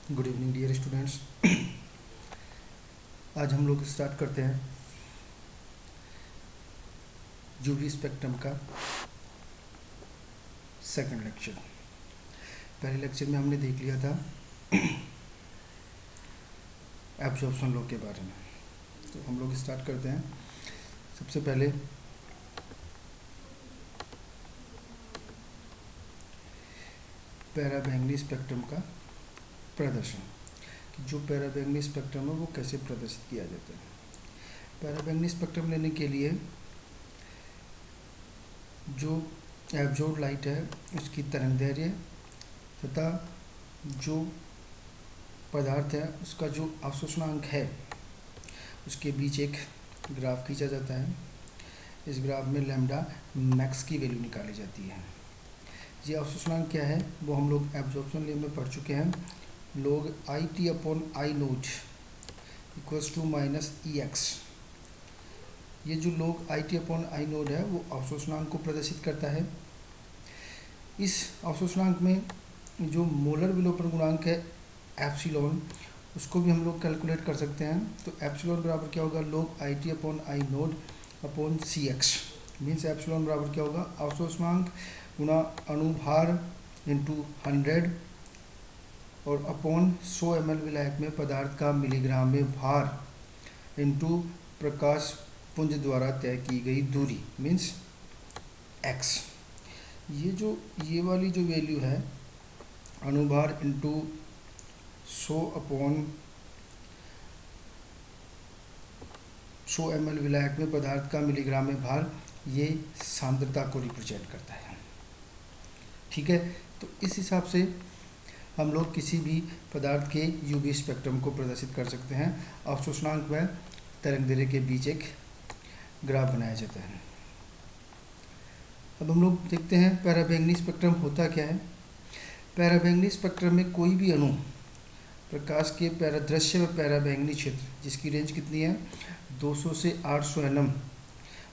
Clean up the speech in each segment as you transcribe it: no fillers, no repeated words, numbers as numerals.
Good evening dear students. आज हम लोग स्टार्ट करते हैं यूवी स्पेक्ट्रम का सेकंड लेक्चर। पहले लेक्चर में हमने देख लिया था एब्जॉर्प्शन लॉ के बारे में। तो हम लोग स्टार्ट करते हैं। सबसे पहले पैराबैंगनी स्पेक्ट्रम का प्रदर्शन, कि जो पैराबैंगनी स्पेक्ट्रम है वो कैसे प्रदर्शित किया जाता है। पैराबैंगनी स्पेक्ट्रम लेने के लिए जो एब्जॉर्ब लाइट है उसकी तरंगदैर्घ्य तथा जो पदार्थ है उसका जो अवशोषणांक है उसके बीच एक ग्राफ खींचा जाता है। इस ग्राफ में लैम्डा मैक्स की वैल्यू निकाली जाती है। ये अवशोषणांक क्या है वो हम लोग एब्जॉर्प्शन लॉ में पढ़ चुके हैं। log I T upon I naught equals to minus E X. ये जो log I T upon I naught है वो अवशोषणांक को प्रदर्शित करता है। इस अवशोषणांक में जो मोलर विलोपन गुणांक है एप्सिलॉन, उसको भी हम लोग कैलकुलेट कर सकते हैं। तो एप्सिलॉन बराबर क्या होगा, log I T upon I naught upon C X. Means epsilon बराबर क्या होगा, अवशोषणांक गुणा अणुभार इंटू 100 और अपॉन 100 ml विलायक में पदार्थ का मिलीग्राम में भार इंटू प्रकाश पुंज द्वारा तय की गई दूरी मीन्स x। ये वाली जो वैल्यू है अणुभार इंटू 100 अपॉन 100 ml विलायक में पदार्थ का मिलीग्राम में भार, ये सांद्रता को रिप्रेजेंट करता है। ठीक है, तो इस हिसाब से हम लोग किसी भी पदार्थ के यूवी स्पेक्ट्रम को प्रदर्शित कर सकते हैं। अवशोषणांक व तरंगदैर्घ्य के बीच एक ग्राफ बनाया जाता है। अब हम लोग देखते हैं पैराबैंगनी स्पेक्ट्रम होता क्या है। पैराबैंगनी स्पेक्ट्रम में कोई भी अणु प्रकाश के पैरादृश्य व पैराबैंगनी क्षेत्र, जिसकी रेंज कितनी है 200 से 800 nm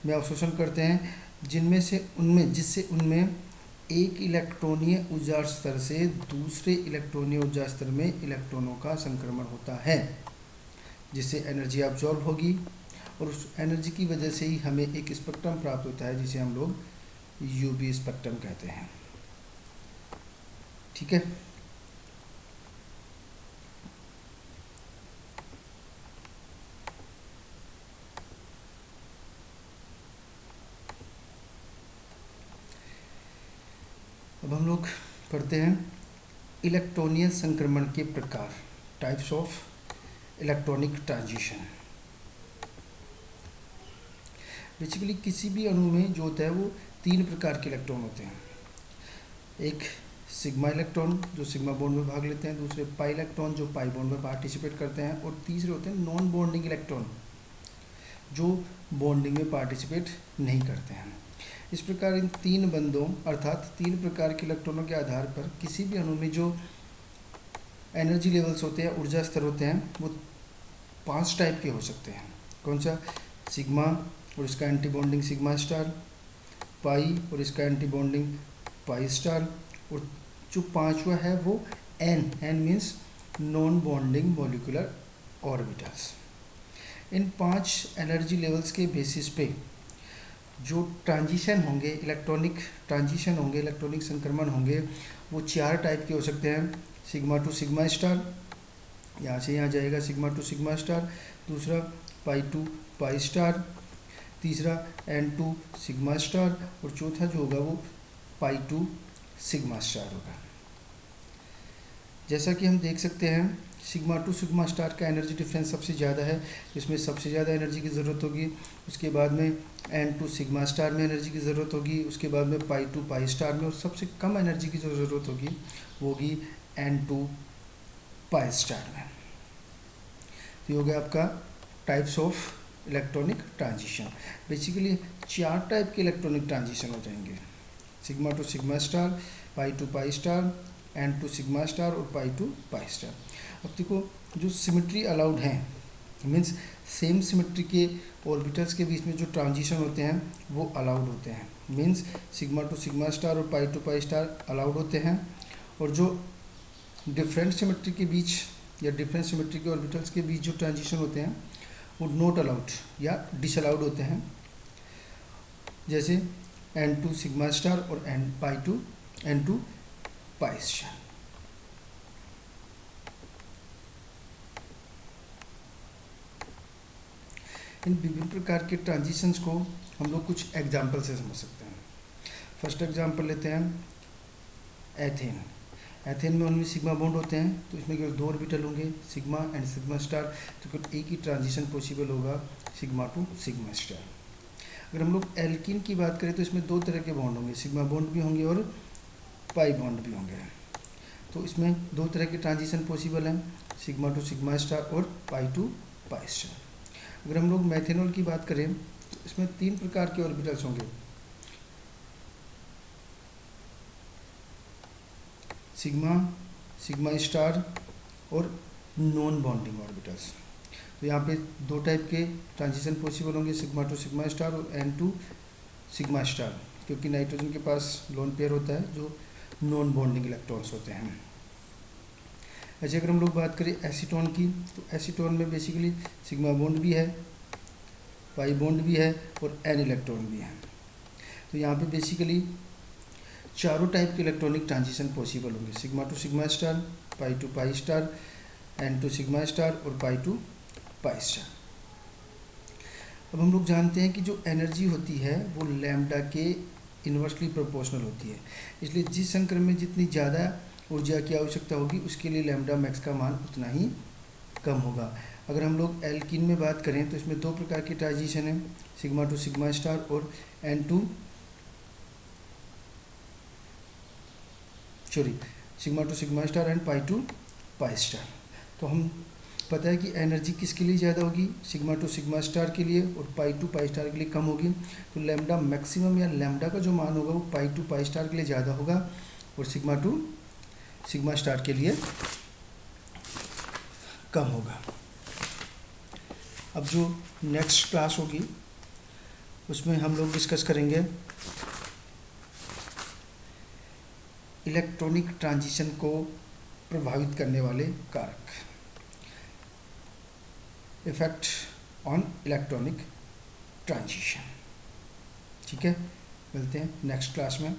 में अवशोषण करते हैं, जिससे उनमें एक इलेक्ट्रॉनीय ऊर्जा स्तर से दूसरे इलेक्ट्रॉनीय ऊर्जा स्तर में इलेक्ट्रॉनों का संक्रमण होता है, जिससे एनर्जी अब्जॉर्ब होगी और उस एनर्जी की वजह से ही हमें एक स्पेक्ट्रम प्राप्त होता है जिसे हम लोग यूवी स्पेक्ट्रम कहते हैं। ठीक है, अब हम लोग पढ़ते हैं इलेक्ट्रॉनीय संक्रमण के प्रकार, types of electronic transition. Basically किसी भी अणु में जो होता है वो 3 प्रकार के इलेक्ट्रॉन होते हैं। एक सिग्मा इलेक्ट्रॉन जो सिग्मा बॉन्ड में भाग लेते हैं, दूसरे पाई इलेक्ट्रॉन जो पाई बॉन्ड में पार्टिसिपेट करते हैं, और तीसरे होते हैं नॉन बॉन्डिंग इलेक्ट्रॉन जो बॉन्डिंग में पार्टिसिपेट नहीं करते हैं। इस प्रकार इन 3 बंधों अर्थात 3 प्रकार के इलेक्ट्रॉनों के आधार पर किसी भी अणु में जो एनर्जी लेवल्स होते हैं, ऊर्जा स्तर होते हैं, वो 5 टाइप के हो सकते हैं। कौन सा, सिग्मा और इसका एंटी बॉन्डिंग सिग्मा स्टार, पाई और इसका एंटी बॉन्डिंग पाई स्टार, और जो 5वां है वो N means non bonding molecular orbitals. इन 5 एनर्जी लेवल्स के बेसिस पे जो ट्रांजिशन होंगे, इलेक्ट्रॉनिक ट्रांजिशन होंगे, इलेक्ट्रॉनिक संक्रमण होंगे, वो 4 टाइप के हो सकते हैं। सिग्मा टू सिग्मा स्टार, यहाँ से यहाँ जाएगा सिग्मा टू सिग्मा स्टार, दूसरा पाई टू पाई स्टार, तीसरा एन टू सिग्मा स्टार, और चौथा जो होगा वो पाई टू सिग्मा स्टार होगा। जैसा कि हम देख सकते हैं सिग्मा टू सिग्मा स्टार का एनर्जी डिफरेंस सबसे ज़्यादा है, जिसमें सबसे ज़्यादा एनर्जी की ज़रूरत होगी। उसके बाद में एन टू सिग्मा स्टार में एनर्जी की ज़रूरत होगी। उसके बाद में पाई टू पाई स्टार में, और सबसे कम एनर्जी की जो ज़रूरत होगी वो होगी एन टू पाई स्टार में। तो ये हो गया आपका types of electronic transition. Basically 4 type के इलेक्ट्रॉनिक ट्रांजिशन हो जाएंगे, sigma to sigma star, pi to pi star, n to sigma star और पाई टू पाई स्टार। अब देखो जो सिमेट्री अलाउड हैं, मीन्स सेम सिमेट्री के ऑर्बिटल्स के बीच में जो ट्रांजिशन होते हैं वो अलाउड होते हैं। Means sigma to sigma star और pi to pi star allowed होते हैं, और जो डिफरेंट सिमेट्री के बीच या डिफरेंट सिमेट्री के ऑर्बिटल्स के बीच जो ट्रांजिशन होते हैं वो नॉट अलाउड या डिसअलाउड होते हैं, जैसे n2 सिग्मा स्टार और n2 पाई स्टार। इन विभिन्न प्रकार के ट्रांजिशंस को हम लोग कुछ एग्जाम्पल से समझ सकते हैं। फर्स्ट एग्जाम्पल लेते हैं एथेन। एथेन में उनमें सिग्मा बॉन्ड होते हैं, तो इसमें केवल 2 ऑर्बिटल होंगे, सिग्मा एंड सिग्मा स्टार, तो केवल एक ही ट्रांजिशन पॉसिबल होगा, सिग्मा टू सिग्मा स्टार। अगर हम लोग एल्कीन की बात करें तो इसमें 2 तरह के बॉन्ड होंगे, सिग्मा बॉन्ड भी होंगे और पाई बॉन्ड भी होंगे। तो इसमें 2 तरह के ट्रांजिशन पॉसिबल हैं, सिग्मा टू सिग्मा स्टार और पाई टू पाई स्टार। अगर हम लोग मेथेनॉल की बात करें तो इसमें 3 प्रकार के ऑर्बिटल्स होंगे, सिग्मा, सिग्मा स्टार और नॉन बॉन्डिंग ऑर्बिटल्स। तो यहाँ पे 2 टाइप के ट्रांजिशन पॉसिबल होंगे, सिग्मा टू सिग्मा स्टार और n2 सिग्मा स्टार, क्योंकि नाइट्रोजन के पास लोन पेयर होता है जो नॉन बॉन्डिंग इलेक्ट्रॉन्स होते हैं। ऐसे अगर हम लोग बात करें एसीटोन की, तो एसीटोन में बेसिकली सिग्मा बॉन्ड भी है, पाई बॉन्ड भी है और n इलेक्ट्रॉन भी है। तो यहाँ पे बेसिकली चारों टाइप के इलेक्ट्रॉनिक ट्रांजिशन पॉसिबल होंगे, sigma to sigma star, pi to pi star, n2 sigma star और पाई टू पाई स्टार। अब हम लोग जानते हैं कि जो एनर्जी होती है वो लैम्डा के इन्वर्सली प्रोपोर्शनल होती है, इसलिए जिस संक्रम में जितनी ज़्यादा ऊर्जा की आवश्यकता होगी उसके लिए लैम्डा मैक्स का मान उतना ही कम होगा। अगर हम लोग एल्कीन में बात करें तो इसमें 2 प्रकार की ट्रांजिशन है, सिग्मा टू सिग्मा स्टार और sigma to sigma star and pi to pi star. तो हम पता है कि एनर्जी किसके लिए ज़्यादा होगी, सिग्मा टू सिग्मा स्टार के लिए, और पाई टू पाई स्टार के लिए कम होगी। तो लैम्डा मैक्सिमम या लैम्डा का जो मान होगा वो पाई टू पाई स्टार के लिए ज़्यादा होगा और सिग्मा टू सिग्मा स्टार के लिए कम होगा। अब जो नेक्स्ट क्लास होगी उसमें हम लोग डिस्कस करेंगे इलेक्ट्रॉनिक ट्रांजिशन को प्रभावित करने वाले कारक, इफेक्ट ऑन इलेक्ट्रॉनिक ट्रांजिशन। ठीक है, मिलते हैं नेक्स्ट क्लास में।